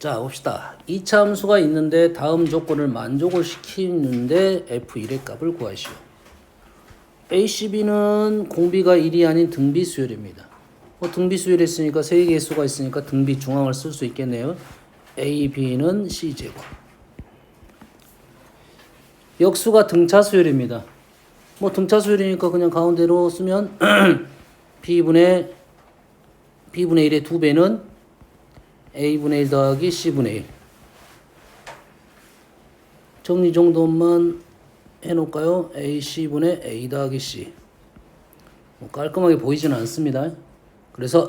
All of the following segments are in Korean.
자, 봅시다. 2차 함수가 있는데 다음 조건을 만족을 시키는데 f1의 값을 구하시오. ACB는 공비가 1이 아닌 등비 수열입니다. 등비 수열이 있으니까 3개의 수가 있으니까 등비 중앙을 쓸 수 있겠네요. A, B는 C제곱. 역수가 등차 수열입니다. 등차 수열이니까 그냥 가운데로 쓰면 B분의 1의 2배는 A분의 1 더하기 C분의 1. 정리 정도만 해놓을까요? AC분의 A 더하기 C. 깔끔하게 보이지는 않습니다. 그래서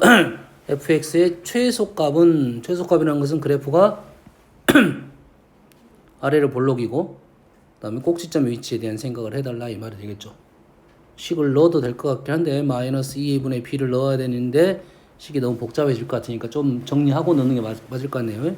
fx의 최소값이라는 것은 그래프가 아래로 볼록이고 그 다음에 꼭지점 위치에 대한 생각을 해달라 이 말이 되겠죠. 식을 넣어도 될 것 같긴 한데 마이너스 2분의 b를 넣어야 되는데 식이 너무 복잡해질 것 같으니까 좀 정리하고 넣는 게 맞을 것 같네요.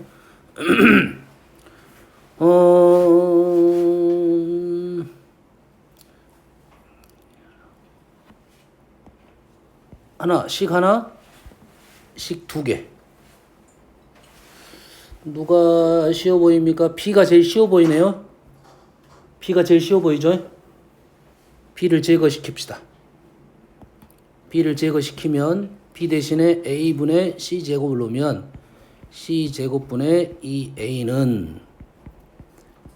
식 2개. 누가 쉬워 보입니까? B가 제일 쉬워 보이네요. B가 제일 쉬워 보이죠? B를 제거시킵시다. B를 제거시키면 B 대신에 A분의 C제곱을 놓으면 C제곱분의 2A는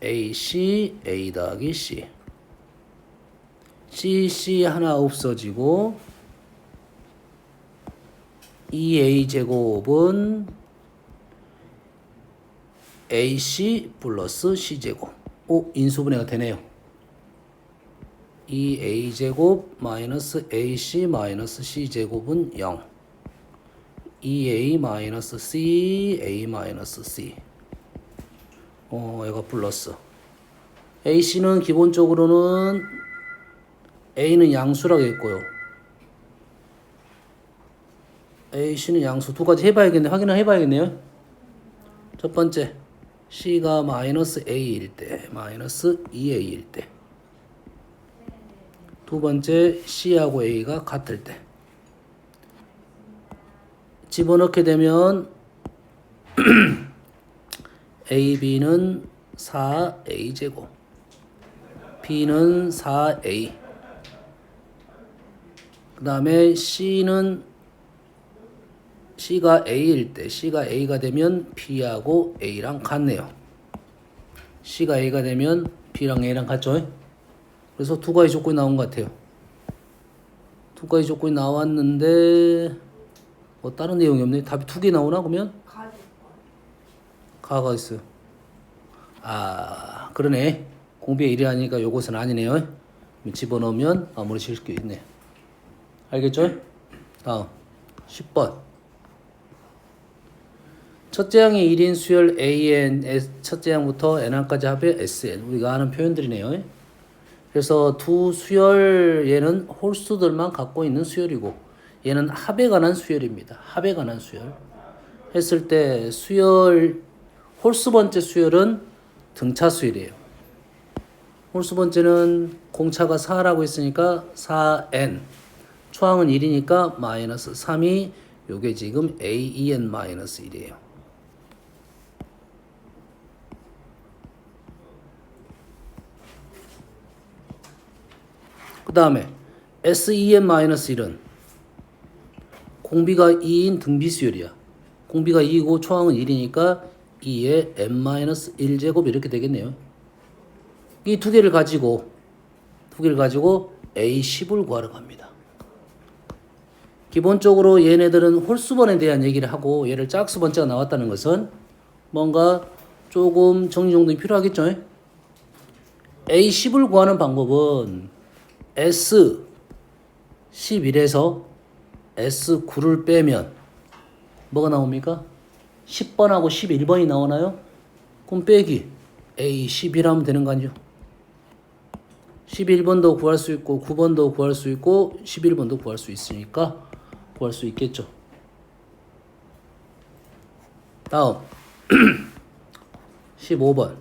AC, A 더하기 C. C 하나 없어지고 2A 제곱은 AC 플러스 C제곱. 인수분해가 되네요. 2A 제곱 마이너스 AC 마이너스 C제곱은 0. 2A 마이너스 C, A 마이너스 C. 얘가 플러스. AC는 기본적으로는 A는 양수라고 했고요. AC는 양수 두 가지 확인을 해봐야겠네요. 첫 번째, C가 마이너스 A일 때, 마이너스 2A일 때. 두 번째, C하고 A가 같을 때. 집어넣게 되면 AB는 4A제곱, B는 4A. 그 다음에 C가 A일 때, C가 A가 되면 B하고 A랑 같네요. C가 A가 되면 B랑 A랑 같죠? 그래서 두 가지 조건이 나온 것 같아요. 두 가지 조건이 나왔는데 다른 내용이 없네. 답이 두 개 나오나 그러면? 가가 있어요. 그러네. 공비의 1이 아니니까 요것은 아니네요. 집어넣으면 아무리 칠 수 있네. 알겠죠? 다음 10번. 첫째 항이 1인 수열 AN, 첫째 항부터 N항까지 합의 SN. 우리가 아는 표현들이네요. 그래서 두 수열, 얘는 홀수들만 갖고 있는 수열이고 얘는 합에 관한 수열입니다. 합에 관한 수열. 했을 때 홀수 번째 수열은 등차 수열이에요. 홀수 번째는 공차가 4라고 했으니까 4n. 초항은 1이니까 마이너스 3이 요게 지금 AEN 마이너스 1이에요. 그 다음에 SEN-1은 공비가 2인 등비수열이야. 공비가 2이고 초항은 1이니까 2의 n-1제곱 이렇게 되겠네요. 이 두 개를 가지고 A10을 구하러 갑니다. 기본적으로 얘네들은 홀수번에 대한 얘기를 하고 얘를 짝수번째가 나왔다는 것은 뭔가 조금 정리정돈이 필요하겠죠. A10을 구하는 방법은 S11에서 S9를 빼면 뭐가 나옵니까? 10번하고 11번이 나오나요? 그럼 빼기 A11 하면 되는 거 아니죠? 11번도 구할 수 있고 9번도 구할 수 있고 11번도 구할 수 있으니까 구할 수 있겠죠. 다음 15번.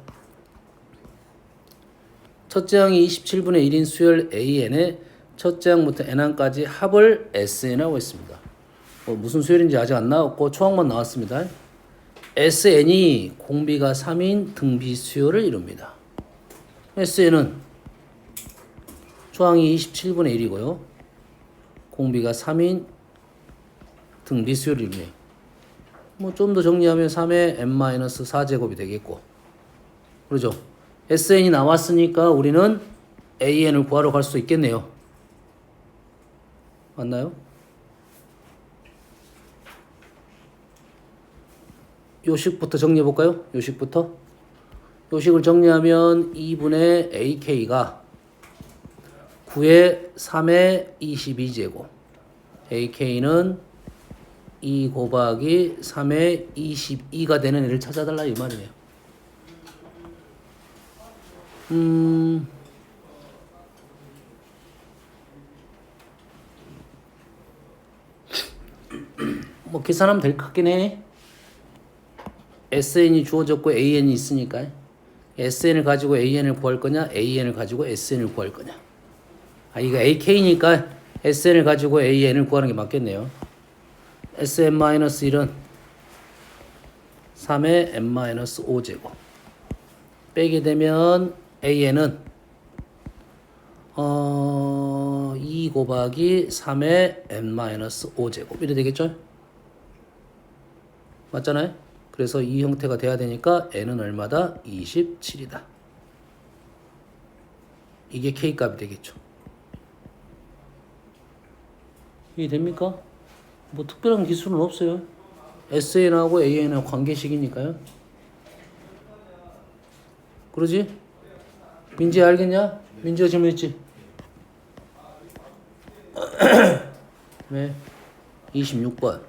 첫째 항이 27분의 1인 수열 AN의 첫째 항부터 N항까지 합을 SN이라고 했습니다. 무슨 수열인지 아직 안 나왔고 초항만 나왔습니다. SN이 공비가 3인 등비 수요를 이룹니다. SN은 조항이 27분의 1이고요. 공비가 3인 등비 수요를 이루네요. 뭐 좀 더 정리하면 3의 n-4제곱이 되겠고, 그러죠? SN이 나왔으니까 우리는 AN을 구하러 갈 수 있겠네요. 맞나요? 요식부터 정리해 볼까요? 요식부터. 요식을 정리하면 2분의 AK가 9의 3의 22제곱. AK는 2 곱하기 3의 22가 되는 애를 찾아달라 이 말이네요. 뭐 계산하면 될 것 같긴 해. SN이 주어졌고 AN이 있으니까 SN을 가지고 AN을 구할 거냐, AN을 가지고 SN을 구할 거냐. 아, 이거 AK니까 SN을 가지고 AN을 구하는 게 맞겠네요. SN-1은 3의 n-5제곱 빼게 되면 AN은 2 곱하기 3의 n-5제곱 이래 되겠죠? 맞잖아요? 그래서 이 형태가 돼야 되니까 n은 얼마다? 27이다. 이게 K값이 되겠죠. 이해 됩니까? 뭐 특별한 기술은 없어요. SN하고 AN하고 관계식이니까요. 그러지? 민지 알겠냐? 민지가 질문했지? 왜? 26번.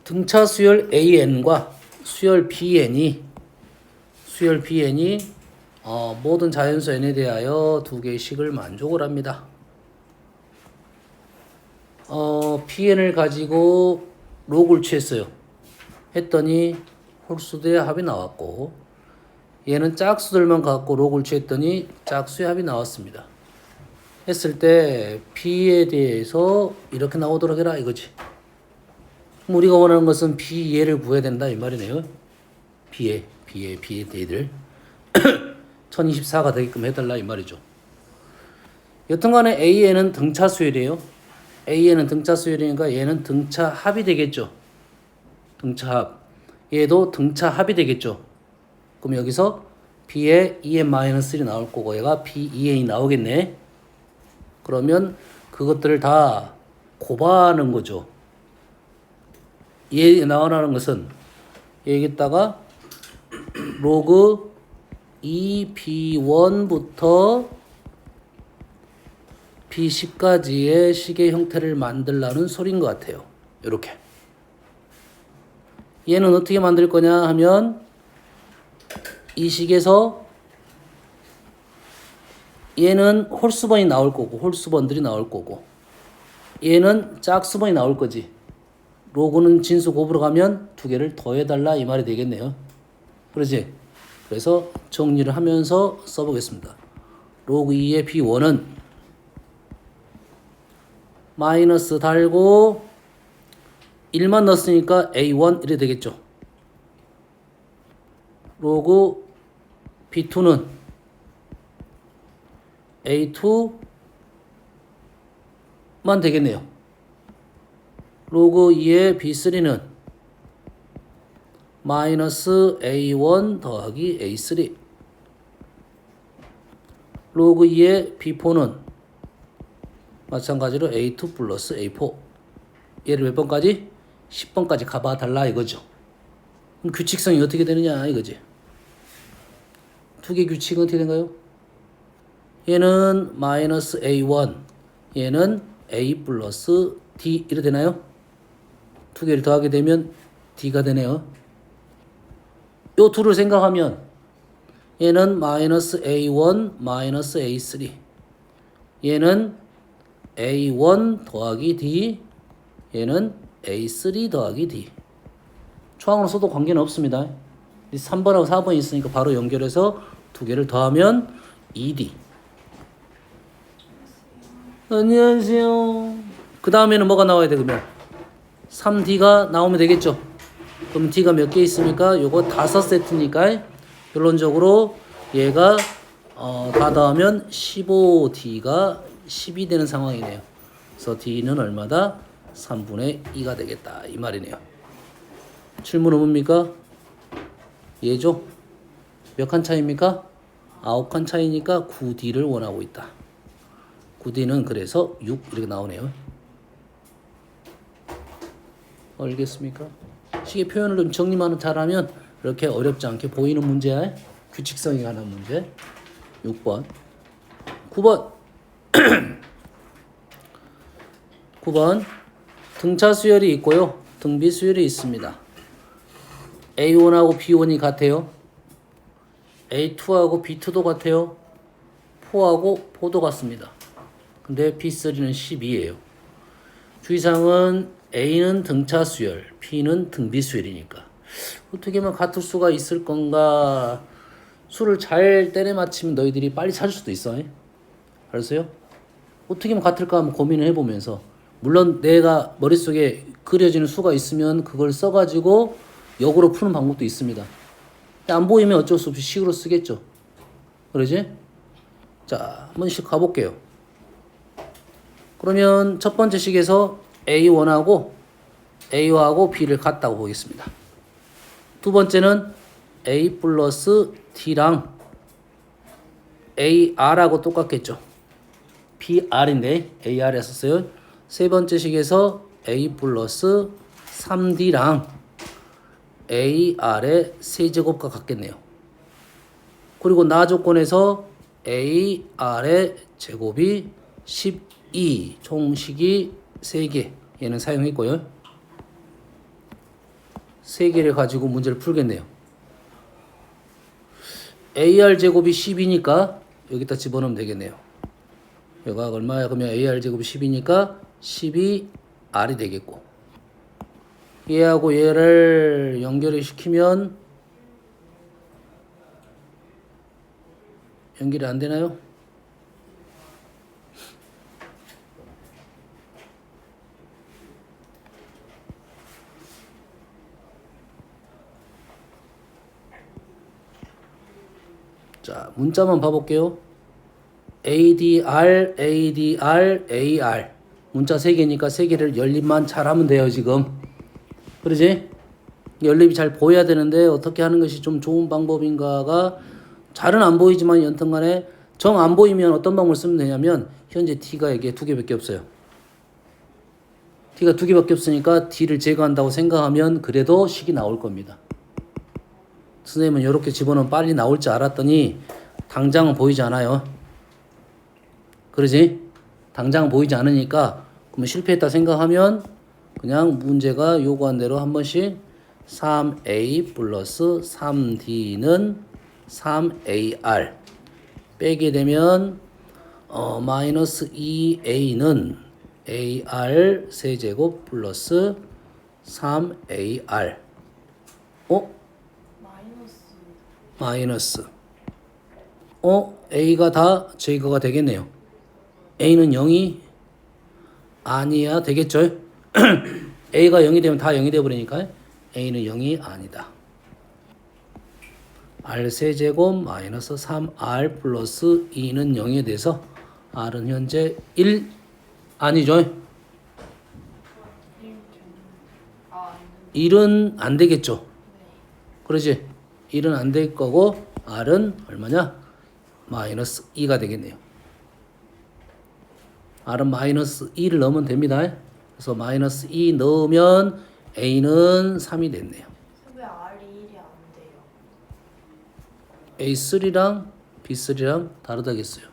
등차 수열 AN과 수열 BN이 모든 자연수 N에 대하여 두 개의 식을 만족을 합니다. PN을 가지고 로그를 취했어요. 했더니 홀수들의 합이 나왔고, 얘는 짝수들만 갖고 로그를 취했더니 짝수의 합이 나왔습니다. 했을 때 B에 대해서 이렇게 나오도록 해라 이거지. 그럼 우리가 원하는 것은 B얘를 구해야 된다 이 말이네요. B에 대들 1024가 되게끔 해달라 이 말이죠. 여튼간에 AN은 등차 수열이에요. AN은 등차 수열이니까 얘는 등차 합이 되겠죠. 등차 합. 얘도 등차 합이 되겠죠. 그럼 여기서 B에 2n-3이 나올 거고 얘가 B2n이 나오겠네. 그러면 그것들을 다 곱하는 거죠. 얘 나오라는 것은 여기다가 로그 2B1부터 B10까지의 식의 형태를 만들라는 소리인 것 같아요. 이렇게. 얘는 어떻게 만들 거냐 하면 이 식에서 얘는 홀수번이 나올 거고 홀수번들이 나올 거고 얘는 짝수번이 나올 거지. 로그는 진수 곱으로 가면 두 개를 더해달라 이 말이 되겠네요. 그러지? 그래서 정리를 하면서 써보겠습니다. 로그 2의 B1은 마이너스 달고 1만 넣었으니까 A1 이래 되겠죠. 로그 B2는 A2만 되겠네요. 로그 2의 B3는 마이너스 A1 더하기 A3. 로그 2의 B4는 마찬가지로 A2 플러스 A4. 얘를 몇 번까지? 10번까지 가봐 달라 이거죠. 그럼 규칙성이 어떻게 되느냐 이거지. 두 개 규칙은 어떻게 된가요? 얘는 마이너스 A1, 얘는 A 플러스 D 이래 되나요? 두 개를 더하게 되면 D가 되네요. 요 둘을 생각하면 얘는 마이너스 A1 마이너스 A3 얘는 A1 더하기 D 얘는 A3 더하기 D 초항으로 써도 관계는 없습니다. 3번하고 4번이 있으니까 바로 연결해서 두 개를 더하면 2D 안녕하세요. 그 다음에는 뭐가 나와야 돼 그러면? 3D가 나오면 되겠죠. 그럼 D가 몇 개 있습니까? 요거 5세트니까 결론적으로 얘가 다 더하면 15D가 10이 되는 상황이네요. 그래서 D는 얼마다? 3분의 2가 되겠다 이 말이네요. 질문은 뭡니까? 얘죠? 몇 칸 차이입니까? 9칸 차이니까 9D를 원하고 있다. 9D는 그래서 6 이렇게 나오네요. 알겠습니까? 식의 표현을 좀 정리만 잘하면 이렇게 어렵지 않게 보이는 문제야. 규칙성이 관한 문제. 6번. 9번. 9번. 등차 수열이 있고요. 등비 수열이 있습니다. A1하고 B1이 같아요. A2하고 B2도 같아요. 4하고 4도 같습니다. 근데 B3는 12예요. 주의사항은 A는 등차 수열, B는 등비 수열이니까 어떻게 하면 같을 수가 있을 건가? 수를 잘 때려 맞히면 너희들이 빨리 찾을 수도 있어. 알았어요? 어떻게 하면 같을까 한번 고민을 해보면서 물론 내가 머릿속에 그려지는 수가 있으면 그걸 써가지고 역으로 푸는 방법도 있습니다. 근데 안 보이면 어쩔 수 없이 식으로 쓰겠죠. 그러지? 자, 한 번씩 가볼게요. 그러면 첫 번째 식에서 A1하고 A하고 B를 같다고 보겠습니다. 두 번째는 A 플러스 D랑 AR하고 똑같겠죠. BR인데 AR 했었어요. 세 번째 식에서 A 플러스 3D랑 AR의 세제곱과 같겠네요. 그리고 나 조건에서 AR의 제곱이 12, 총식이 3개 얘는 사용했고요. 3개를 가지고 문제를 풀겠네요. AR 제곱이 10이니까 여기다 집어넣으면 되겠네요. 여기가 얼마야? 그러면 AR 제곱이 10이니까 12R이 되겠고 얘하고 얘를 연결을 시키면 연결이 안 되나요? 자, 문자만 봐볼게요. ADR, ADR, AR. 문자 3개니까 3개를 연립만 잘하면 돼요, 지금. 그러지? 연립이 잘 보여야 되는데 어떻게 하는 것이 좀 좋은 방법인가가 잘은 안 보이지만 여튼간에 정 안 보이면 어떤 방법을 쓰면 되냐면 현재 T가 여기에 2개밖에 없어요. T가 2개밖에 없으니까 T를 제거한다고 생각하면 그래도 식이 나올 겁니다. 선생님은 이렇게 집어넣으면 빨리 나올 줄 알았더니 당장은 보이지 않아요. 그러지? 당장은 보이지 않으니까 그러면 실패했다 생각하면 그냥 문제가 요구한 대로 한 번씩 3A 플러스 3D는 3AR 빼게 되면 마이너스 2A는 AR 세제곱 플러스 3AR 마이너스 A가 다 제거가 되겠네요. A는 0이 아니야 되겠죠? A가 0이 되면 다 0이 되어버리니까 A는 0이 아니다. R 세제곱 마이너스 3R 플러스 2는 0에 대해서 R은 현재 1 아니죠? 1은 안 되겠죠? 그러지? 1은 안 될 거고 R은 얼마냐? 마이너스 2가 되겠네요. R은 마이너스 2를 넣으면 됩니다. 그래서 마이너스 2 넣으면 A는 3이 됐네요. 왜 R이 1이 안 돼요? A3랑 B3랑 다르다겠어요.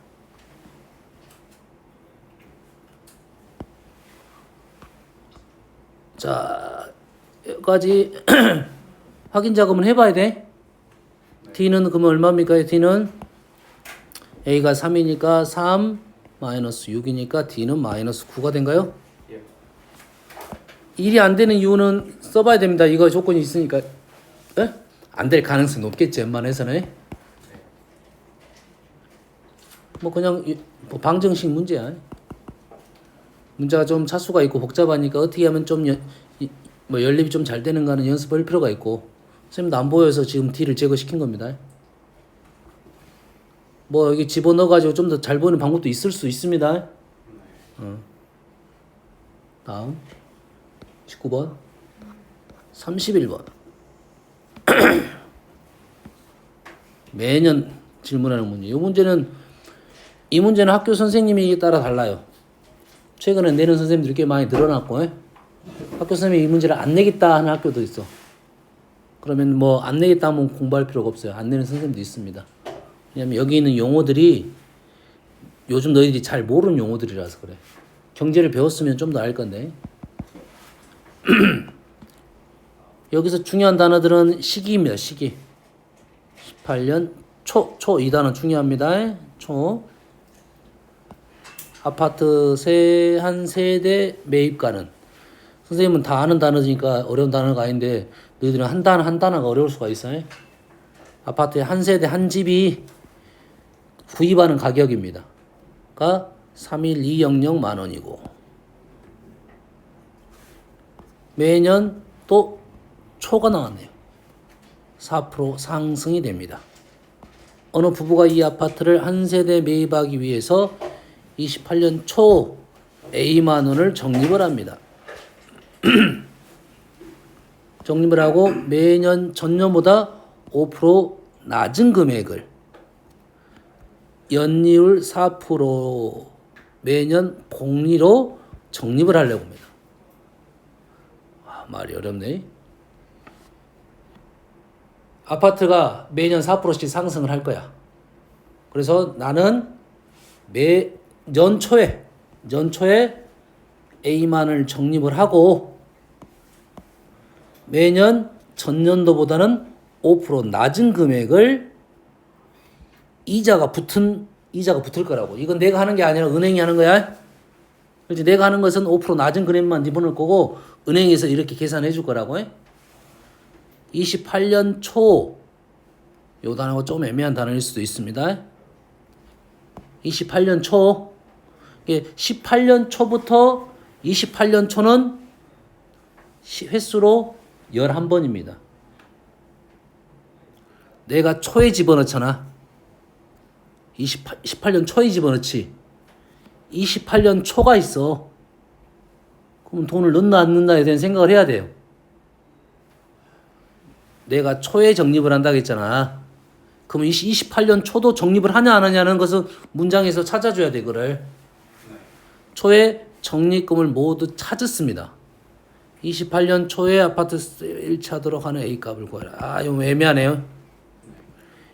자, 여기까지 확인 작업은 해봐야 돼. D는 그러면 얼마입니까? D는 A가 3이니까 3 마이너스 6이니까 D는 마이너스 9가 된가요? 예. 1이 안 되는 이유는 써봐야 됩니다. 이거 조건이 있으니까. 안 될 가능성이 높겠지, 웬만해서는. 뭐 그냥 뭐 방정식 문제야. 문자가 좀 차수가 있고 복잡하니까 어떻게 하면 좀 연립이 좀 잘 되는가는 연습할 필요가 있고 선생님도 안 보여서 지금 D를 제거시킨 겁니다. 뭐 여기 집어넣어가지고 좀 더 잘 보이는 방법도 있을 수 있습니다. 다음 19번 31번 매년 질문하는 문제. 이 문제는 학교 선생님에 따라 달라요. 최근에 내는 선생님들이 꽤 많이 늘어났고 학교 선생님이 이 문제를 안 내겠다 하는 학교도 있어. 그러면 뭐 안 내겠다 하면 공부할 필요가 없어요. 안 내는 선생님도 있습니다. 왜냐면 여기 있는 용어들이 요즘 너희들이 잘 모르는 용어들이라서 그래. 경제를 배웠으면 좀 더 알 건데. 여기서 중요한 단어들은 시기입니다. 시기. 18년 초 이 단어 중요합니다. 초. 아파트 한 세대 매입가는. 선생님은 다 아는 단어니까 어려운 단어가 아닌데 너희들은 한 단어가 어려울 수가 있어요. 아파트에 한 세대 한 집이 구입하는 가격입니다. 가 31200만 원이고 매년 또 초가 나왔네요. 4% 상승이 됩니다. 어느 부부가 이 아파트를 한 세대 매입하기 위해서 28년 초 A만 원을 적립을 합니다. 적립을 하고 매년 전년보다 5% 낮은 금액을 연이율 4% 매년 복리로 적립을 하려고 합니다. 말이 어렵네. 아파트가 매년 4%씩 상승을 할 거야. 그래서 나는 연초에 A만을 적립을 하고 매년 전년도보다는 5% 낮은 금액을 이자가 붙을 거라고. 이건 내가 하는 게 아니라 은행이 하는 거야. 그렇지? 내가 하는 것은 5% 낮은 금액만 집어넣을 거고 은행에서 이렇게 계산해 줄 거라고. 28년 초, 요 단어가 좀 애매한 단어일 수도 있습니다. 28년 초, 18년 초부터 28년 초는 횟수로 11번입니다. 내가 초에 집어넣잖아. 18년 초에 집어넣지. 28년 초가 있어. 그럼 돈을 넣나 안 넣나에 대한 생각을 해야 돼요. 내가 초에 적립을 한다고 했잖아. 그럼 28년 초도 적립을 하냐 안 하냐는 것은 문장에서 찾아줘야 돼. 그걸 초에 적립금을 모두 찾았습니다. 28년 초에 아파트 1차도로 하는 A값을 구하라. 이거 애매하네요.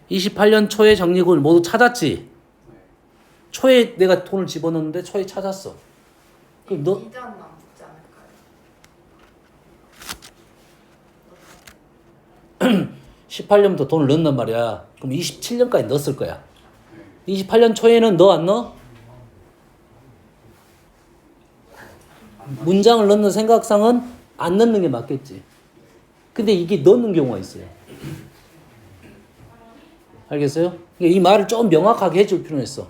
28년 초에 적립금을 모두 찾았지. 초에 내가 돈을 집어넣는데 초에 찾았어. 그럼 너 이자는 안 붙지 않을까요? 18년부터 돈을 넣는단 말이야. 그럼 27년까지 넣었을 거야. 28년 초에는 넣어 안 넣어? 문장을 넣는 생각상은 안 넣는 게 맞겠지. 근데 이게 넣는 경우가 있어요. 알겠어요? 이 말을 좀 명확하게 해줄 필요는 있어.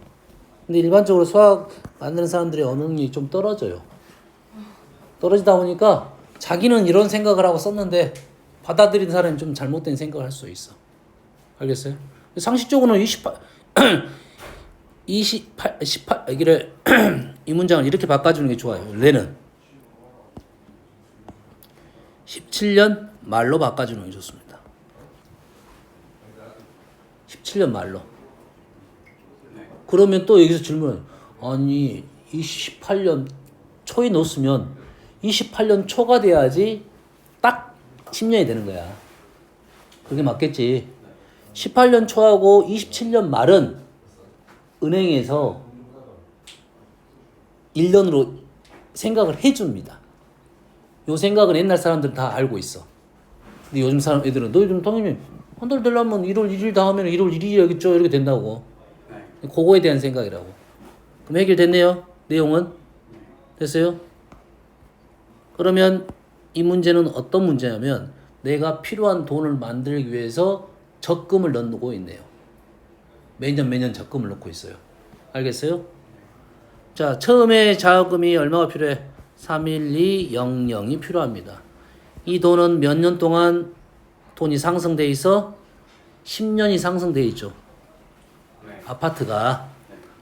근데 일반적으로 수학 만드는 사람들의 언어능력이 좀 떨어져요. 떨어지다 보니까 자기는 이런 생각을 하고 썼는데 받아들이는 사람이 좀 잘못된 생각을 할 수 있어. 알겠어요? 상식적으로는 18 여기를 이 문장을 이렇게 바꿔주는 게 좋아요. 레는 17년 말로 바꿔주는 게 좋습니다. 17년 말로. 그러면 또 여기서 질문을 아니 28년 초에 넣었으면 28년 초가 돼야지 딱 10년이 되는 거야. 그게 맞겠지. 18년 초하고 27년 말은 은행에서 1년으로 생각을 해줍니다. 요 생각은 옛날 사람들은 다 알고 있어. 근데 요즘 사람 애들은 너 요즘 당연히 한 달 되려면 1월 1일 다음에는 1월 1일이겠죠 이렇게 된다고. 그거에 대한 생각이라고. 그럼 해결됐네요. 내용은 됐어요? 그러면 이 문제는 어떤 문제냐면 내가 필요한 돈을 만들기 위해서 적금을 넣고 있네요. 매년 적금을 넣고 있어요. 알겠어요? 자, 처음에 자금이 얼마가 필요해? 31200이 필요합니다. 이 돈은 몇 년 동안 돈이 상승돼 있어? 10년이 상승돼 있죠. 네. 아파트가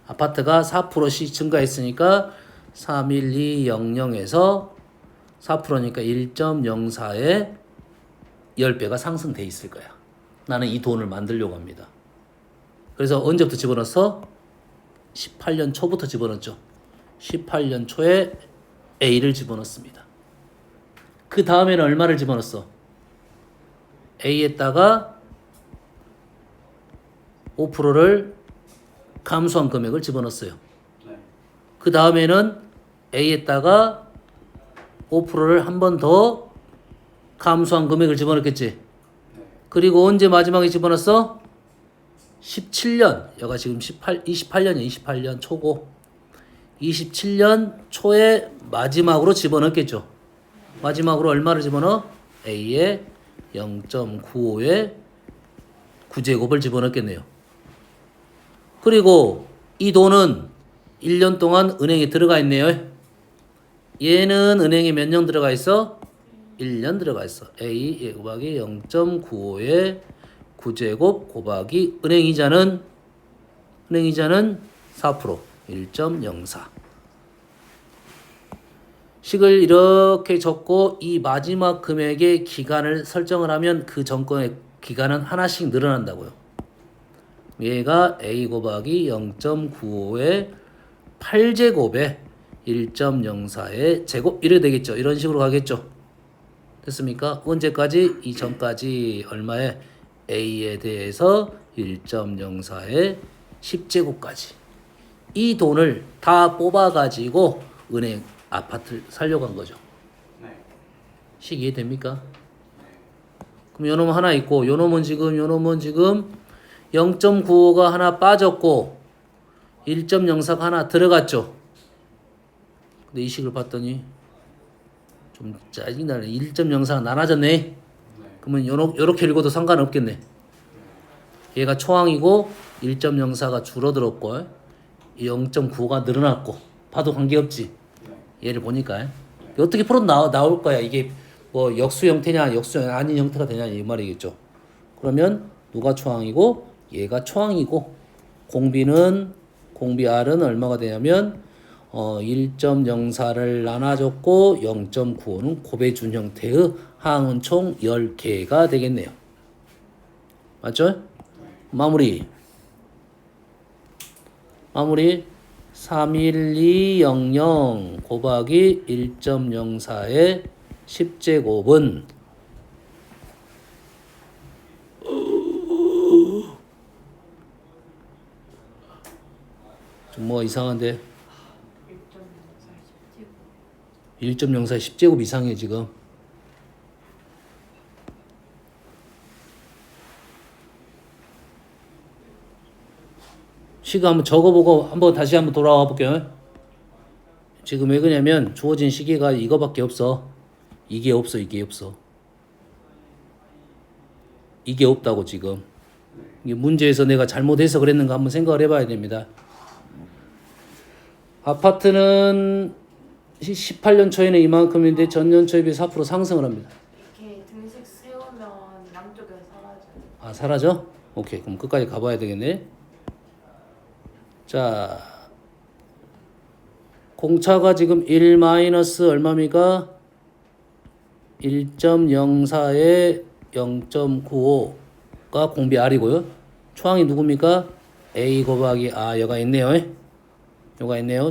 4%씩 증가했으니까 31200에서 4%니까 1.04에 10배가 상승돼 있을 거야. 나는 이 돈을 만들려고 합니다. 그래서 언제부터 집어넣었어? 18년 초부터 집어넣었죠. 18년 초에 A를 집어넣습니다. 그 다음에는 얼마를 집어넣었어? A에다가 5%를 감소한 금액을 집어넣었어요. 네. 그 다음에는 A에다가 5%를 한 번 더 감소한 금액을 집어넣겠지. 네. 그리고 언제 마지막에 집어넣었어? 17년. 여가 지금 28년이야. 28년 초고. 27년 초에 마지막으로 집어넣겠죠. 마지막으로 얼마를 집어넣어? A에 0.95의 9제곱을 집어넣겠네요. 그리고 이 돈은 1년 동안 은행에 들어가 있네요. 얘는 은행에 몇 년 들어가 있어? 1년 들어가 있어. A 곱하기 0.95의 9제곱 곱하기 은행 이자는 4%, 1.04. 식을 이렇게 적고 이 마지막 금액의 기간을 설정을 하면 그 전권의 기간은 하나씩 늘어난다고요. 얘가 A 곱하기 0.95의 8제곱에 1.04의 제곱 이렇게 되겠죠. 이런 식으로 가겠죠. 됐습니까? 언제까지? 이전까지 얼마에? A에 대해서 1.04의 10제곱까지. 이 돈을 다 뽑아가지고 은행 아파트를 살려고 한 거죠. 네. 식 이해됩니까? 그럼 요놈 하나 있고 요놈은 지금 0.95가 하나 빠졌고 1.04가 하나 들어갔죠. 근데 이 식을 봤더니 좀 짜증나네. 1.04가 나눠졌네. 네. 그러면 요렇게 읽어도 상관없겠네. 얘가 초항이고 1.04가 줄어들었고 0.95가 늘어났고 봐도 관계없지. 얘를 보니까 어떻게 풀어도 나올 거야. 이게 뭐 역수 형태냐 역수 아닌 형태가 되냐 이 말이겠죠. 그러면 누가 초항이고 얘가 초항이고 공비 R은 얼마가 되냐면 1.04를 나눠줬고 0.95는 곱해준 형태의 항은 총 10개가 되겠네요. 맞죠? 마무리 31200 곱하기 1.04의 10제곱은 좀 뭐 이상한데 1.04의 10제곱 이상해 지금. 시가 한번 적어보고 한번 다시 한번 돌아와 볼게요. 지금 왜 그러냐면 주어진 시계가 이거밖에 없어. 이게 없어. 이게 없다고 지금. 이게 문제에서 내가 잘못해서 그랬는가 한번 생각을 해봐야 됩니다. 아파트는 18년 초에는 이만큼인데 전년 초에 비해 4% 상승을 합니다. 이렇게 등식 세우면 양쪽에 사라져요. 아, 사라져? 오케이. 그럼 끝까지 가봐야 되겠네. 자, 공차가 지금 1 마이너스 얼마입니까? 1.04에 0.95가 공비 R이고요. 초항이 누굽니까? A 곱하기 여가 있네요.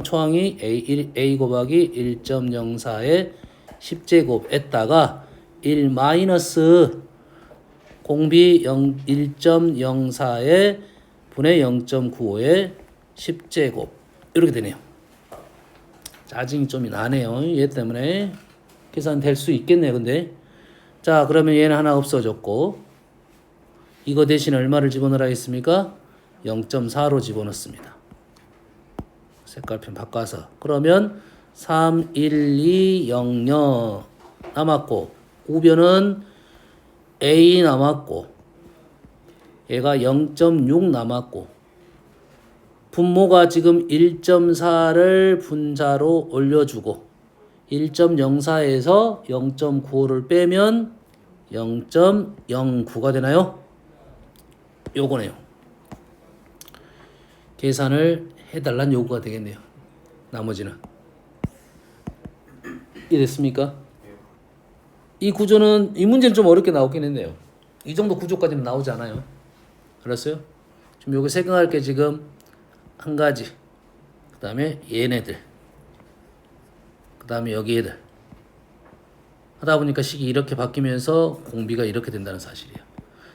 초항이 A 곱하기 1.04에 10제곱에다가 1 마이너스 공비 1.04에 분의 0.95에 10제곱 이렇게 되네요. 짜증이 좀 나네요. 얘 때문에 계산될 수 있겠네요. 근데 자, 그러면 얘는 하나 없어졌고 이거 대신 얼마를 집어넣으라 했습니까? 0.4로 집어넣습니다. 색깔펜 바꿔서. 그러면 31200 남았고 우변은 A 남았고 얘가 0.6 남았고 분모가 지금 1.4를 분자로 올려주고 1.04에서 0.95를 빼면 0.09가 되나요? 요거네요. 계산을 해달란 요구가 되겠네요. 나머지는 이해됐습니까? 이 구조는 이 문제는 좀 어렵게 나오긴 했네요. 이 정도 구조까지는 나오지 않아요. 알았어요? 지금 요거 생각할 게 지금 한 가지, 그 다음에 얘네들, 그 다음에 여기 애들 하다 보니까 식이 이렇게 바뀌면서 공비가 이렇게 된다는 사실이에요.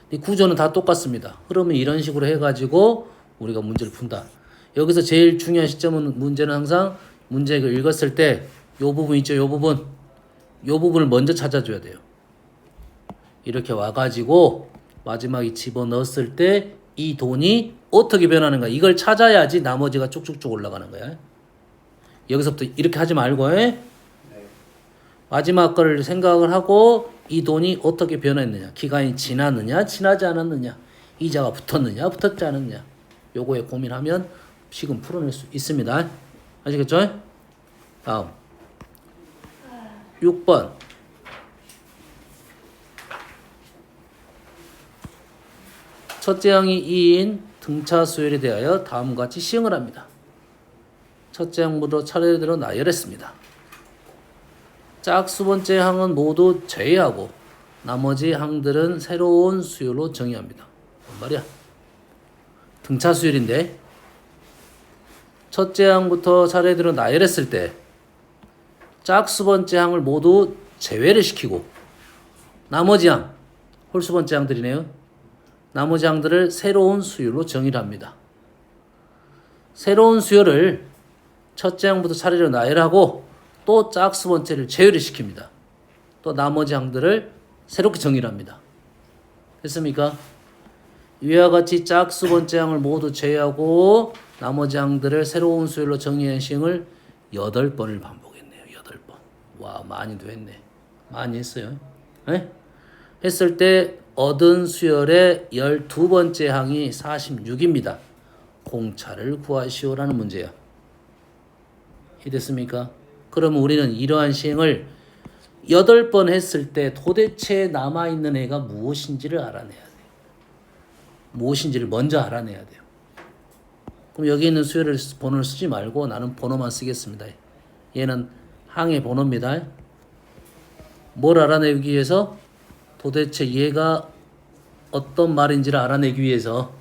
이 구조는 다 똑같습니다. 흐름은 이런 식으로 해가지고 우리가 문제를 푼다. 여기서 제일 중요한 시점은 문제는 항상 문제를 읽었을 때 요 부분 있죠? 요 부분을 먼저 찾아줘야 돼요. 이렇게 와가지고 마지막에 집어넣었을 때 이 돈이 어떻게 변하는가 이걸 찾아야지 나머지가 쭉쭉쭉 올라가는 거야. 여기서부터 이렇게 하지 말고 마지막 거를 생각을 하고 이 돈이 어떻게 변했느냐, 기간이 지났느냐 지나지 않았느냐, 이자가 붙었느냐 붙었지 않았느냐, 요거에 고민하면 식은 풀어낼 수 있습니다. 아시겠죠? 다음 6번 첫째 항이 2인 등차 수열에 대하여 다음과 같이 시행을 합니다. 첫째 항부터 차례대로 나열했습니다. 짝수 번째 항은 모두 제외하고 나머지 항들은 새로운 수열로 정의합니다. 뭔 말이야? 등차 수열인데 첫째 항부터 차례대로 나열했을 때 짝수 번째 항을 모두 제외를 시키고 나머지 항, 홀수 번째 항들이네요. 나머지 항들을 새로운 수열로 정의를 합니다. 새로운 수열을 첫째 항부터 차례로 나열하고 또 짝수 번째를 제외를 시킵니다. 또 나머지 항들을 새롭게 정의를 합니다. 됐습니까? 위와 같이 짝수 번째 항을 모두 제외하고 나머지 항들을 새로운 수열로 정의한 시행을 8번을 반복했네요. 8번. 와, 많이도 했네. 많이 했어요. 네? 했을 때 얻은 수열의 12번째 항이 46입니다. 공차를 구하시오라는 문제야. 이해됐습니까? 그러면 우리는 이러한 시행을 8번 했을 때 도대체 남아있는 애가 무엇인지를 알아내야 돼요. 무엇인지를 먼저 알아내야 돼요. 그럼 여기 있는 수열을 번호를 쓰지 말고 나는 번호만 쓰겠습니다. 얘는 항의 번호입니다. 뭘 알아내기 위해서? 도대체 얘가 어떤 말인지를 알아내기 위해서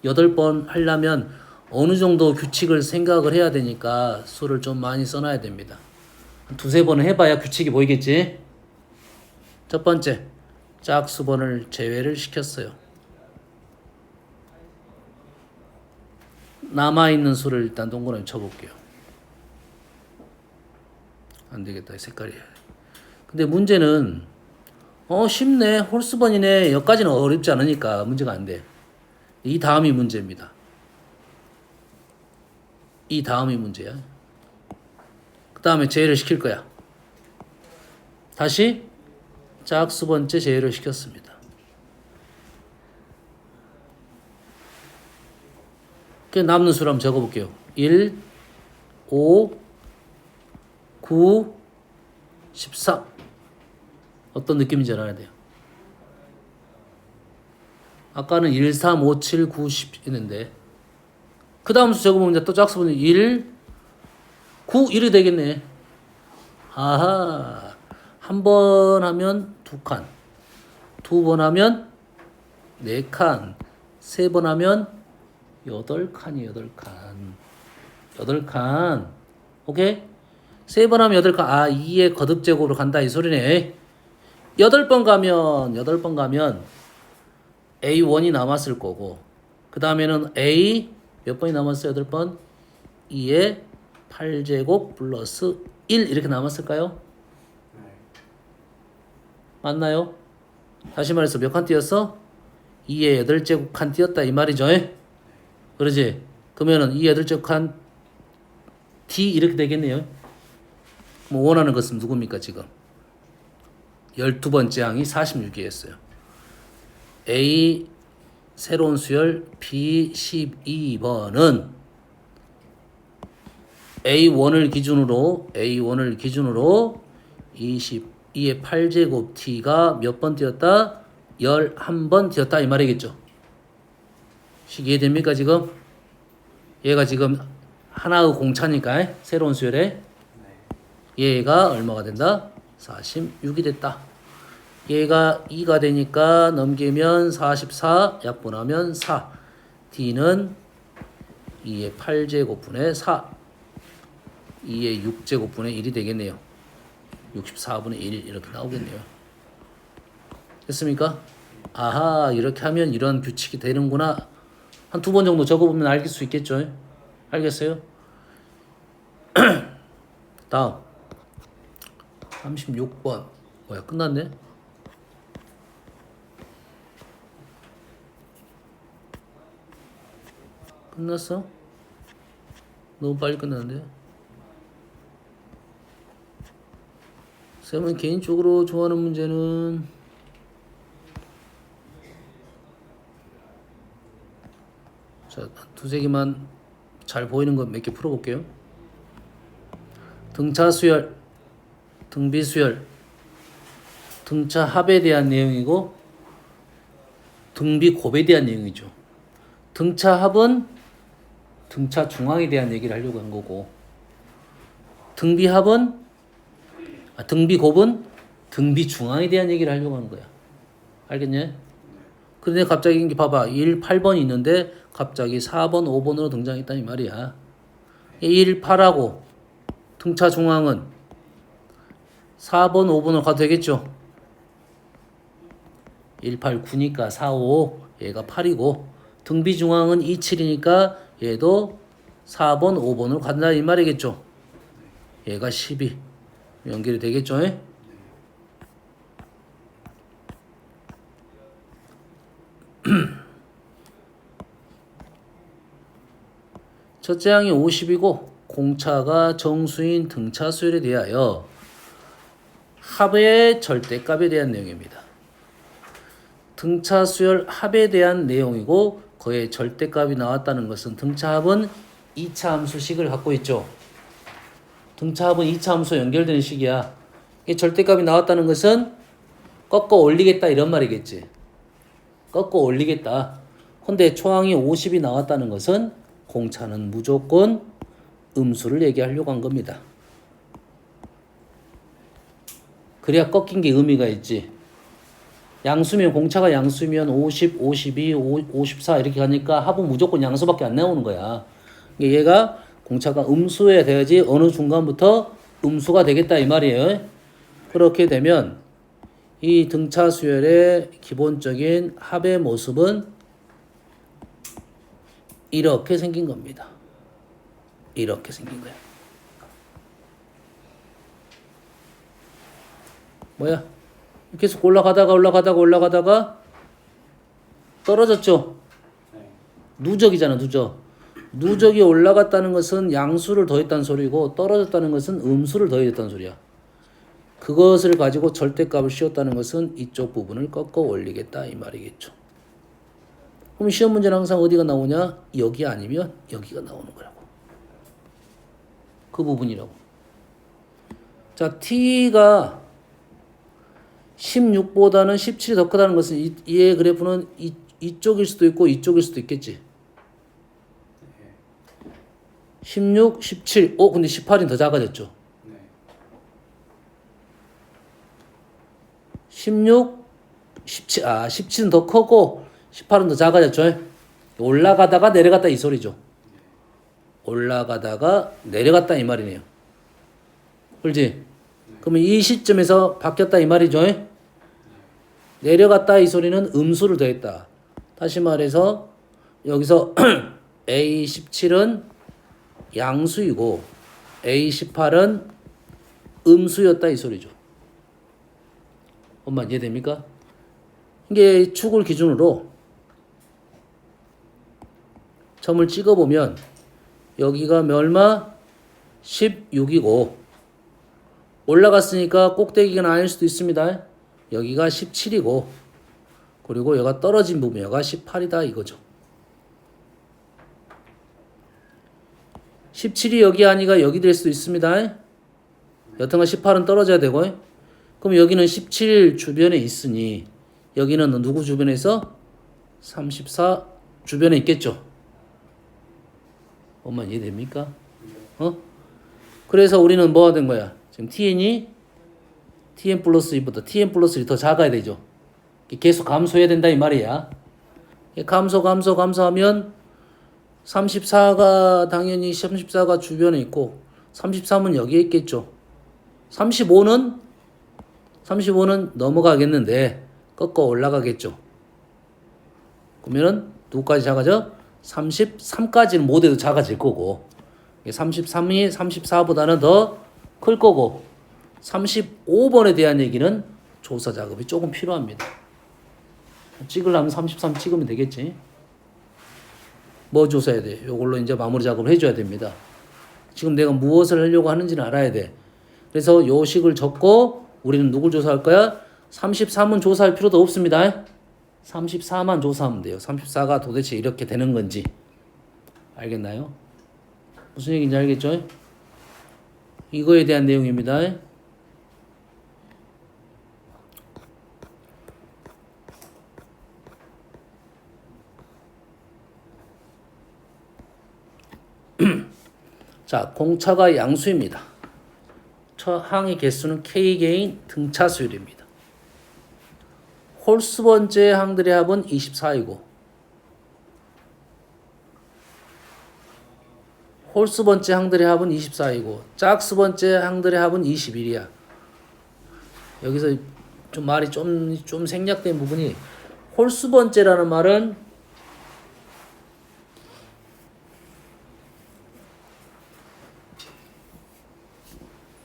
8번 하려면 어느 정도 규칙을 생각을 해야 되니까 수를 좀 많이 써놔야 됩니다. 한 2-3번은 해봐야 규칙이 보이겠지? 첫 번째, 짝수번을 제외를 시켰어요. 남아있는 수를 일단 동그라미 쳐볼게요. 안 되겠다, 이 색깔이. 근데 문제는 쉽네. 홀수번이네. 여기까지는 어렵지 않으니까 문제가 안 돼. 이 다음이 문제입니다. 이 다음이 문제야. 그 다음에 제외를 시킬 거야. 다시 짝수 번째 제외를 시켰습니다. 그 남는 수를 한번 적어볼게요. 1, 5, 9, 13. 어떤 느낌인지 알아야 돼요. 아까는 1, 3, 5, 7, 9, 10 있는데 그 다음 수 적어보면 이제 또 짝수분이 1, 9, 1이 되겠네. 아하. 한 번 하면 2칸, 2번 하면 4칸, 3번 하면 8칸이 8칸. 8칸. 오케이? 3번 하면 8칸. 아, 2의 거듭제곱으로 간다 이 소리네. 8번 가면 A1이 남았을 거고 그 다음에는 A 몇 번이 남았어요? 8번? 2의 8제곱 플러스 1 이렇게 남았을까요? 맞나요? 다시 말해서 몇 칸 띄었어? 2의 8제곱 칸 띄었다 이 말이죠. 그러지? 그러면은 2의 8제곱 칸 D 이렇게 되겠네요. 뭐 원하는 것은 누굽니까 지금? 12번째 항이 46이었어요. A 새로운 수열 B12번은 A1을 기준으로 22의 8제곱 t가 몇 번 뛰었다? 11번 뛰었다 이 말이겠죠. 식 이해됩니까 지금? 얘가 지금 하나의 공차니까 새로운 수열에 얘가 얼마가 된다? 46이 됐다. 얘가 2가 되니까 넘기면 44 약분하면 4 D는 2의 8제곱분의 4 2의 6제곱분의 1이 되겠네요. 64분의 1 이렇게 나오겠네요. 됐습니까? 아하 이렇게 하면 이런 규칙이 되는구나. 한 두 번 정도 적어보면 알 수 있겠죠. 알겠어요? 다음 36번 뭐야 끝났네? 끝났어? 너무 빨리 끝났는데? 쌤은 개인적으로 좋아하는 문제는 자, 두세 개만 잘 보이는 거 몇 개 풀어볼게요. 등차 수열, 등비 수열, 등차 합에 대한 내용이고 등비 곱에 대한 내용이죠. 등차 합은 등차 중앙에 대한 얘기를 하려고 한 거고 등비 합은 등비 곱은 등비 중앙에 대한 얘기를 하려고 하는 거야. 알겠냐? 근데 갑자기 이게 봐봐. 1, 8번이 있는데 갑자기 4번, 5번으로 등장했다 이 말이야. 1, 8하고 등차 중앙은 4번, 5번으로 가도 되겠죠? 1, 8, 9니까 4, 5 얘가 8이고 등비 중앙은 2, 7이니까 얘도 4번, 5번으로 간다 이 말이겠죠? 얘가 12 연결이 되겠죠? 첫째 항이 50이고 공차가 정수인 등차 수열에 대하여 합의 절대값에 대한 내용입니다. 등차 수열 합에 대한 내용이고 그의 절대값이 나왔다는 것은 등차 합은 2차 함수식을 갖고 있죠. 등차 합은 2차 함수 연결되는 식이야. 이 절대값이 나왔다는 것은 꺾어 올리겠다 이런 말이겠지. 꺾어 올리겠다. 근데 초항이 50이 나왔다는 것은 공차는 무조건 음수를 얘기하려고 한 겁니다. 그래야 꺾인 게 의미가 있지. 양수면 공차가 양수면 50, 52, 54 이렇게 가니까 합은 무조건 양수밖에 안 나오는 거야. 얘가 공차가 음수여야 돼야지 어느 중간부터 음수가 되겠다 이 말이에요. 그렇게 되면 이 등차 수열의 기본적인 합의 모습은 이렇게 생긴 겁니다. 이렇게 생긴 거야. 뭐야? 계속 올라가다가 떨어졌죠? 누적이잖아, 누적. 누적이 올라갔다는 것은 양수를 더했다는 소리고 떨어졌다는 것은 음수를 더했다는 소리야. 그것을 가지고 절대값을 씌웠다는 것은 이쪽 부분을 꺾어 올리겠다 이 말이겠죠. 그럼 시험 문제는 항상 어디가 나오냐? 여기 아니면 여기가 나오는 거라고. 그 부분이라고. 자, t가 16보다는 17이 더 크다는 것은 이의 그래프는 이쪽일 수도 있고 이쪽일 수도 있겠지. 16, 17. 근데 18이 더 작아졌죠. 16, 17. 17은 더 크고 18은 더 작아졌죠. 올라가다가 내려갔다 이 소리죠. 올라가다가 내려갔다 이 말이네요. 그렇지? 그러면 이 시점에서 바뀌었다 이 말이죠. 내려갔다 이 소리는 음수를 더했다. 다시 말해서 여기서 A17은 양수이고 A18은 음수였다 이 소리죠. 엄마 이해됩니까? 이게 축을 기준으로 점을 찍어보면 여기가 얼마? 16이고 올라갔으니까 꼭대기가 아닐 수도 있습니다. 여기가 17이고 그리고 여기가 떨어진 부분 여기가 18이다 이거죠. 17이 여기 아니가 여기 될 수도 있습니다. 여튼간 18은 떨어져야 되고. 그럼 여기는 17 주변에 있으니 여기는 누구 주변에 있어? 34 주변에 있겠죠. 엄마 이해됩니까? 그래서 우리는 뭐가 된 거야? 지금 tn이 tn 플러스 2보다 tn 플러스 1이 더 작아야 되죠. 계속 감소해야 된다 이 말이야. 감소하면 34가 당연히 34가 주변에 있고 33은 여기에 있겠죠. 35는 넘어가겠는데 꺾어 올라가겠죠. 그러면은 누구까지 작아져? 33까지는 못해도 작아질 거고 33이 34보다는 더 클 거고 35번에 대한 얘기는 조사 작업이 조금 필요합니다. 찍으려면 33 찍으면 되겠지. 뭐 조사해야 돼? 이걸로 이제 마무리 작업을 해줘야 됩니다. 지금 내가 무엇을 하려고 하는지는 알아야 돼. 그래서 요 식을 적고 우리는 누굴 조사할 거야? 33은 조사할 필요도 없습니다. 34만 조사하면 돼요. 34가 도대체 이렇게 되는 건지. 알겠나요? 무슨 얘기인지 알겠죠? 이거에 대한 내용입니다. 자, 공차가 양수입니다. 항의 개수는 K개인 등차 수율입니다. 홀수 번째 항들의 합은 24이고 홀수 번째 항들의 합은 24이고 짝수 번째 항들의 합은 21이야. 여기서 좀 말이 좀 생략된 부분이 홀수 번째라는 말은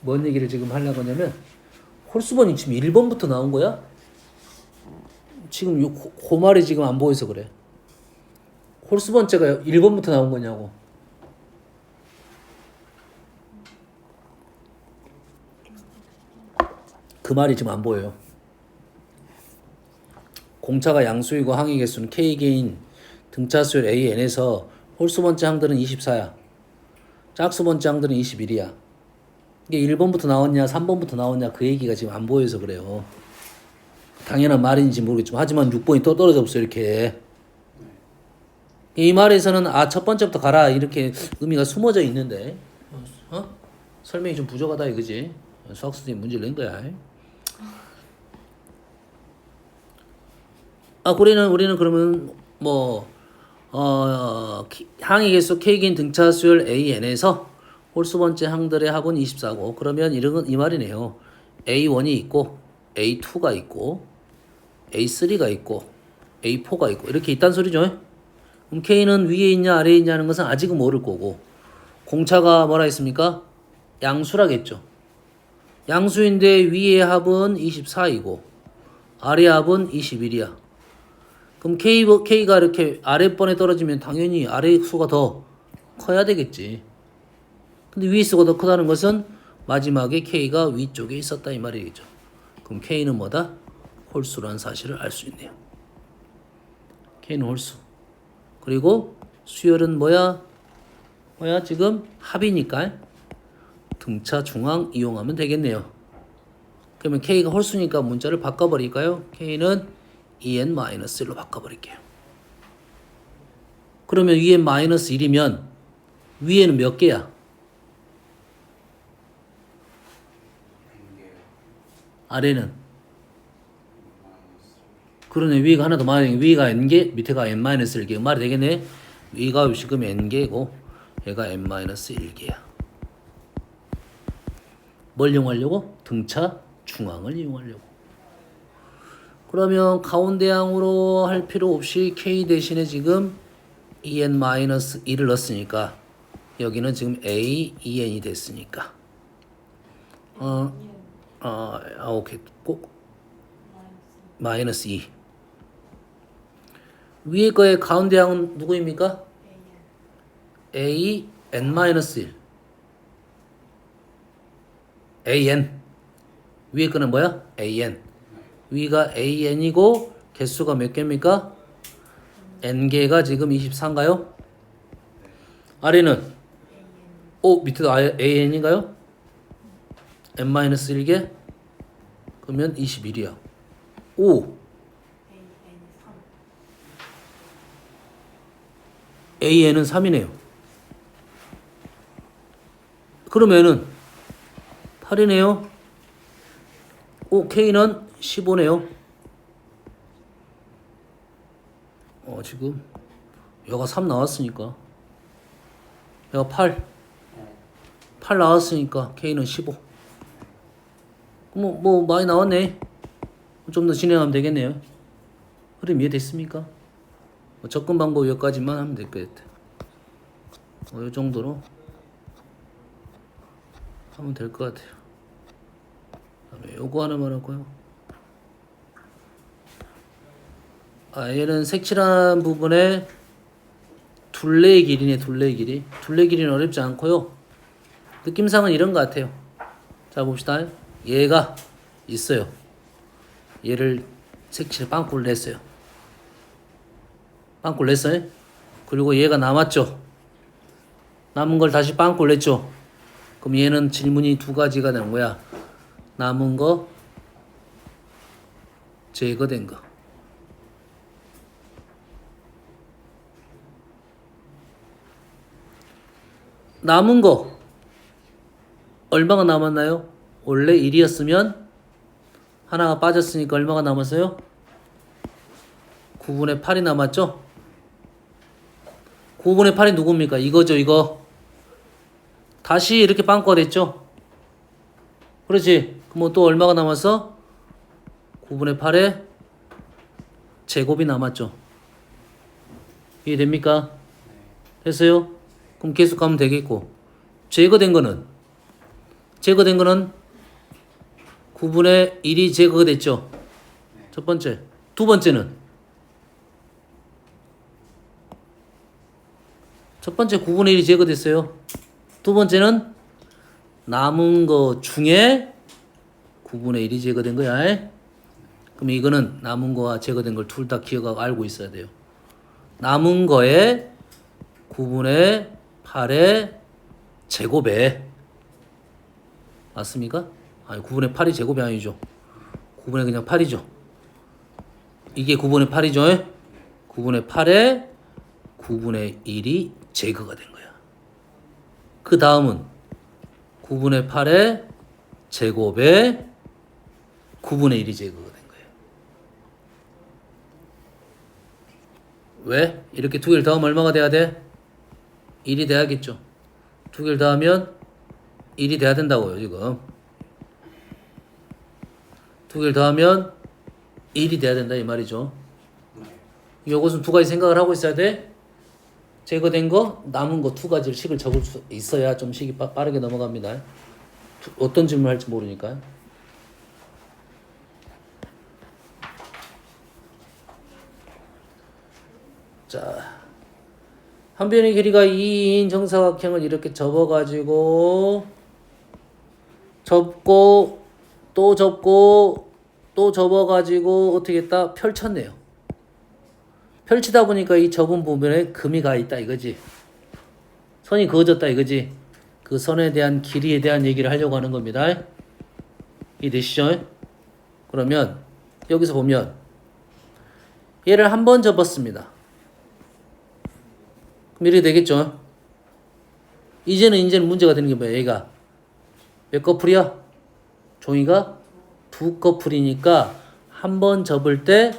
뭔 얘기를 지금 하려고 하냐면 홀수번이 지금 1번부터 나온 거야? 지금 그 말이 지금 안 보여서 그래. 홀수번째가 1번부터 나온 거냐고. 그 말이 지금 안 보여요. 공차가 양수이고 항의 개수는 K개인 등차수율 AN에서 홀수번째 항들은 24야. 짝수번째 항들은 21이야. 이게 1번부터 나왔냐 3번부터 나왔냐 그 얘기가 지금 안 보여서 그래요. 당연한 말인지 모르겠지만 하지만 6번이 또 떨어져 없어 이렇게. 이 말에서는 첫 번째부터 가라 이렇게 의미가 숨어져 있는데 설명이 좀 부족하다 이거지. 수학 선생님 문제를 낸 거야. 우리는 그러면 항의 개수 K개인 등차 수열 AN에서 홀수 번째 항들의 합은 24고 그러면 이 말이네요. A1이 있고 A2가 있고 A3가 있고 A4가 있고 이렇게 있단 소리죠. 그럼 K는 위에 있냐 아래에 있냐는 것은 아직은 모를 거고 공차가 뭐라 했습니까? 양수라겠죠. 양수인데 위의 합은 24이고 아래 합은 21이야. 그럼 K가 이렇게 아랫번에 떨어지면 당연히 아래 수가 더 커야 되겠지. 근데 위에 수가 더 크다는 것은 마지막에 K가 위쪽에 있었다 이 말이겠죠. 그럼 K는 뭐다? 홀수라는 사실을 알 수 있네요. K는 홀수. 그리고 수열은 뭐야? 지금 합이니까 등차 중앙 이용하면 되겠네요. 그러면 K가 홀수니까 문자를 바꿔버릴까요? K는 EN-1로 바꿔버릴게요. 그러면 EN-1이면 위에는 몇 개야? 아래는? 그러네. 위가 하나 더 많으니까 위가 n개, 밑에가 n-1개. 말이 되겠네. 위가 지금 n개고 얘가 n-1개야. 뭘 이용하려고? 등차 중앙을 이용하려고. 그러면 가운데 항으로 할 필요 없이 k 대신에 지금 en-1을 넣었으니까 여기는 지금 a, en이 됐으니까 오케이. 꼭 마이너스 2. 위에 거의 가운데 항은 누구입니까? a n-1 an. 위에 거는 뭐야? an. 위가 an이고 개수가 몇 개입니까? n개가 지금 24인가요? 아래는 밑에도 AN인가요? n-1개? 그러면 21이야. 오! AN 3. AN은 3이네요. 그러면은 8이네요. K는 15네요. 지금 여가 3 나왔으니까 여가 8 나왔으니까 K는 15. 뭐 많이 나왔네. 좀 더 진행하면 되겠네요. 흐름 이해됐습니까? 접근 방법 여기까지만 하면 될 것 같아. 이 정도로 하면 될 것 같아요. 그다음에 요거 하나만 하고요. 얘는 색칠한 부분에 둘레의 길이네. 둘레의 길이. 둘레 길이는 어렵지 않고요. 느낌상은 이런 것 같아요. 자 봅시다. 얘가 있어요. 얘를 색칠에 빵꾸를 냈어요. 빵꾸를 냈어요. 그리고 얘가 남았죠. 남은 걸 다시 빵꾸를 냈죠. 그럼 얘는 질문이 두 가지가 되는 거야. 남은 거, 제거된 거. 남은 거 얼마가 남았나요? 원래 1이었으면 하나가 빠졌으니까 얼마가 남았어요? 9분의 8이 남았죠? 9분의 8이 누굽니까? 이거죠, 이거. 다시 이렇게 빵꾸가 됐죠? 그렇지. 그럼 또 얼마가 남았어? 9분의 8의 제곱이 남았죠. 이해됩니까? 됐어요? 그럼 계속 가면 되겠고. 제거된 거는 9분의 1이 제거가 됐죠. 첫 번째. 두 번째는 첫 번째 9분의 1이 제거됐어요. 두 번째는 남은 거 중에 9분의 1이 제거된 거야. 그럼 이거는 남은 거와 제거된 걸 둘 다 기억하고 알고 있어야 돼요. 남은 거에 9분의 8의 제곱에 맞습니까? 아니 9분의 8이 제곱이 아니죠. 9분의 그냥 8이죠. 이게 9분의 8이죠. 9분의 8에 9분의 1이 제거가 된 거야. 그 다음은 9분의 8의 제곱에 9분의 1이 제거가 된 거예요. 왜? 이렇게 두 개를 더하면 얼마가 돼야 돼? 1이 돼야겠죠. 두 개를 더하면 1이 돼야 된다고요, 지금. 두 개를 더하면 1이 돼야 된다, 이 말이죠. 요것은 두 가지 생각을 하고 있어야 돼. 제거된 거, 남은 거 두 가지를 식을 적을 수 있어야 좀 식이 빠르게 넘어갑니다. 어떤 질문을 할지 모르니까. 자, 한 변의 길이가 2인 정사각형을 이렇게 접어가지고 접고 또 접고 또 접어가지고 어떻게 했다? 펼쳤네요. 펼치다 보니까 이 접은 부분에 금이 가 있다 이거지. 선이 그어졌다 이거지. 그 선에 대한 길이에 대한 얘기를 하려고 하는 겁니다. 이해되시죠? 그러면 여기서 보면 얘를 한 번 접었습니다. 그럼 이렇게 되겠죠? 이제는 문제가 되는 게 뭐야? 얘가 몇 커플이야? 종이가 두 커플이니까 한 번 접을 때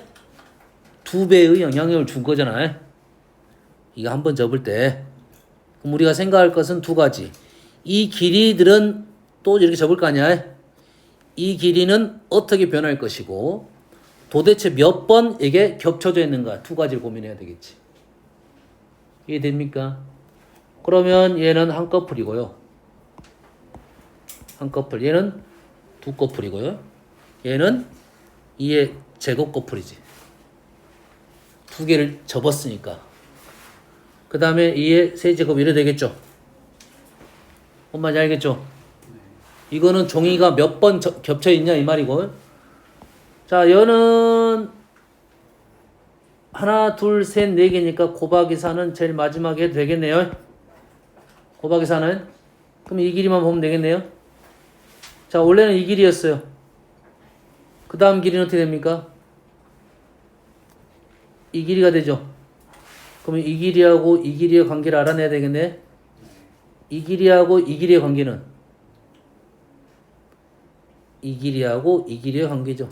두 배의 영향력을 준 거잖아. 이거 한 번 접을 때. 그럼 우리가 생각할 것은 두 가지. 이 길이들은 또 이렇게 접을 거 아니야? 이 길이는 어떻게 변할 것이고 도대체 몇 번 이게 겹쳐져 있는가? 두 가지를 고민해야 되겠지. 이해됩니까? 그러면 얘는 한 커플이고요. 한 커플. 얘는 두 커플이고요. 얘는 2의 제곱 커플이지. 두 개를 접었으니까. 그 다음에 2의 세제곱 이래 되겠죠. 뭔 말인지 알겠죠? 이거는 종이가 몇 번 겹쳐 있냐 이 말이고. 자, 얘는 하나, 둘, 셋, 네 개니까 곱하기 4는 제일 마지막에 해도 되겠네요. 곱하기 4는 그럼 이 길이만 보면 되겠네요. 자, 원래는 이 길이였어요. 그 다음 길이는 어떻게 됩니까? 이 길이가 되죠. 그러면 이 길이하고 이 길이의 관계를 알아내야 되겠네. 이 길이하고 이 길이의 관계는 이 길이하고 이 길이의 관계죠.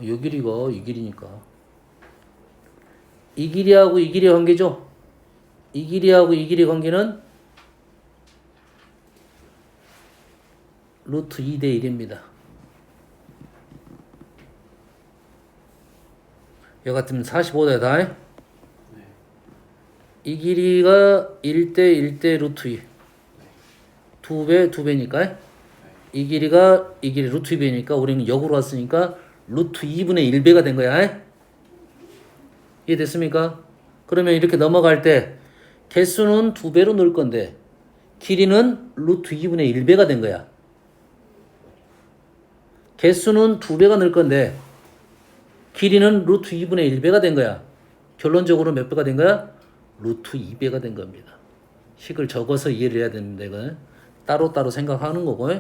이 길이가 이 길이니까 이 길이하고 이 길이의 관계죠. 이 길이하고 이 길이의 관계는 루트 2대 1입니다. 여기 같으면 45대다. 이 길이가 1대 1대 루트 2. 2배, 2배니까. 이 길이가 이 길이 루트 2배니까 우리는 역으로 왔으니까 루트 2분의 1배가 된 거야. 이해됐습니까? 그러면 이렇게 넘어갈 때 개수는 2배로 넣을 건데 길이는 루트 2분의 1배가 된 거야. 개수는 2배가 넣을 건데 길이는 루트 2분의 1배가 된 거야. 결론적으로 몇 배가 된 거야? 루트 2배가 된 겁니다. 식을 적어서 이해를 해야 됩니다. 이거 따로따로 생각하는 거고.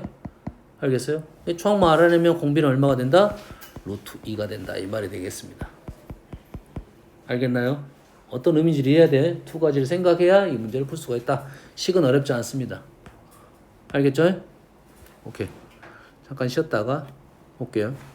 알겠어요? 총합만 알아내면 공비는 얼마가 된다? 루트 2가 된다. 이 말이 되겠습니다. 알겠나요? 어떤 의미인지를 이해해야 돼. 두 가지를 생각해야 이 문제를 풀 수가 있다. 식은 어렵지 않습니다. 알겠죠? 오케이. 잠깐 쉬었다가 올게요.